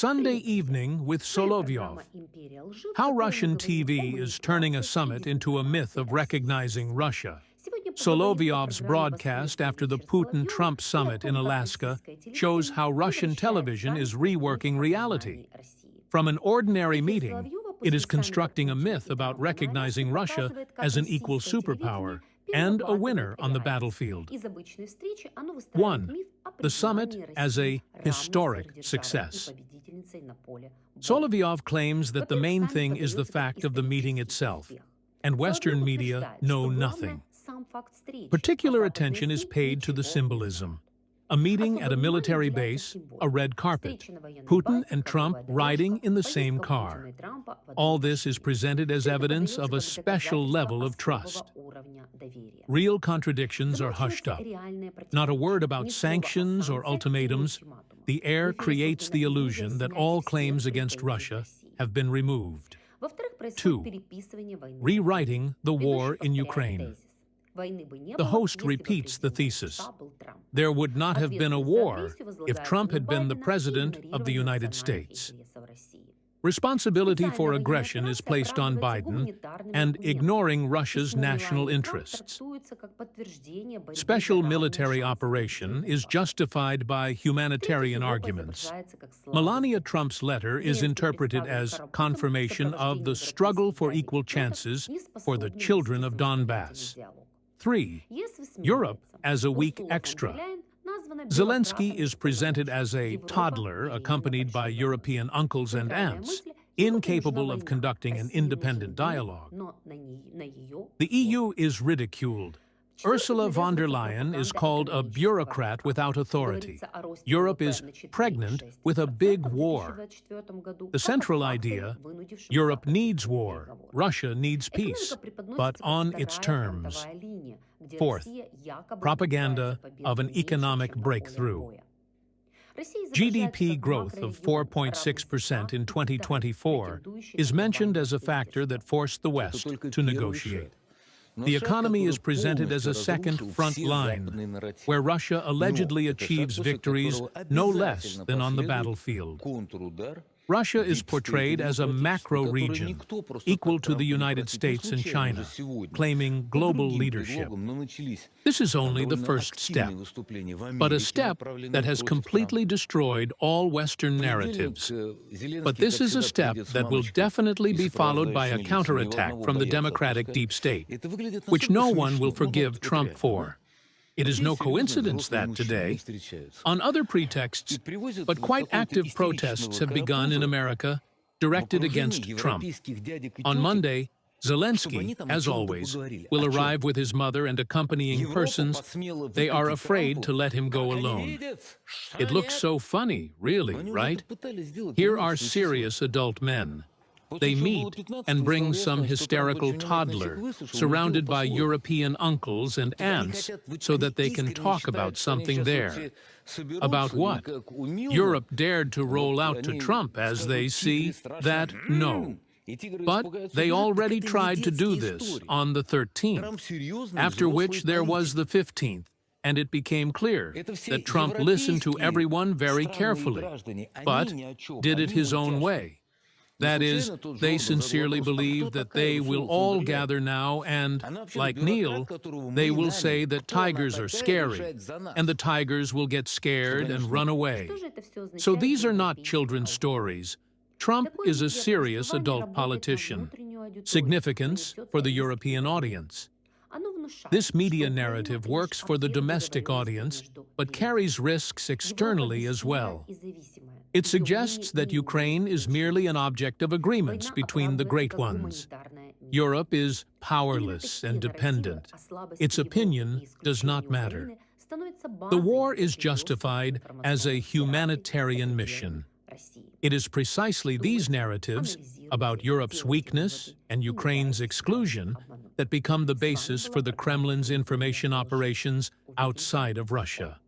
Sunday Evening with Solovyov. How Russian TV is turning a summit into a myth of recognizing Russia. Solovyov's broadcast after the Putin-Trump summit in Alaska shows how Russian television is reworking reality. From an ordinary meeting, it is constructing a myth about recognizing Russia as an equal superpower and a winner on the battlefield. 1. The summit as a historic success. Solovyov claims that the main thing is the fact of the meeting itself, and Western media know nothing. Particular attention is paid to the symbolism. A meeting at a military base, a red carpet, Putin and Trump riding in the same car. All this is presented as evidence of a special level of trust. Real contradictions are hushed up. Not a word about sanctions or ultimatums. The air creates the illusion that all claims against Russia have been removed. 2. Rewriting the war in Ukraine. The host repeats the thesis. There would not have been a war if Trump had been the president of the United States. Responsibility for aggression is placed on Biden and ignoring Russia's national interests. Special military operation is justified by humanitarian arguments. Melania Trump's letter is interpreted as confirmation of the struggle for equal chances for the children of Donbass. 3. Europe as a weak extra. Zelensky is presented as a toddler accompanied by European uncles and aunts, incapable of conducting an independent dialogue. The EU is ridiculed. Ursula von der Leyen is called a bureaucrat without authority. Europe is pregnant with a big war. The central idea, Europe needs war, Russia needs peace, but on its terms. 4th, propaganda of an economic breakthrough. GDP growth of 4.6% in 2024 is mentioned as a factor that forced the West to negotiate. The economy is presented as a second front line, where Russia allegedly achieves victories no less than on the battlefield. Russia is portrayed as a macro region, equal to the United States and China, claiming global leadership. This is only the first step, but a step that has completely destroyed all Western narratives. But this is a step that will definitely be followed by a counterattack from the democratic deep state, which no one will forgive Trump for. It is no coincidence that today, on other pretexts, but quite active protests have begun in America directed against Trump. On Monday, Zelensky, as always, will arrive with his mother and accompanying persons. They are afraid to let him go alone. It looks so funny, really, right? Here are serious adult men. They meet and bring some hysterical toddler, surrounded by European uncles and aunts, so that they can talk about something there. About what? Europe dared to roll out to Trump as they see that no. But they already tried to do this on the 13th, after which there was the 15th. And it became clear that Trump listened to everyone very carefully, but did it his own way. That is, they sincerely believe that they will all gather now and, like Neil, they will say that tigers are scary, and the tigers will get scared and run away. So these are not children's stories. Trump is a serious adult politician. Significance for the European audience. This media narrative works for the domestic audience, but carries risks externally as well. It suggests that Ukraine is merely an object of agreements between the great ones. Europe is powerless and dependent. Its opinion does not matter. The war is justified as a humanitarian mission. It is precisely these narratives about Europe's weakness and Ukraine's exclusion that become the basis for the Kremlin's information operations outside of Russia.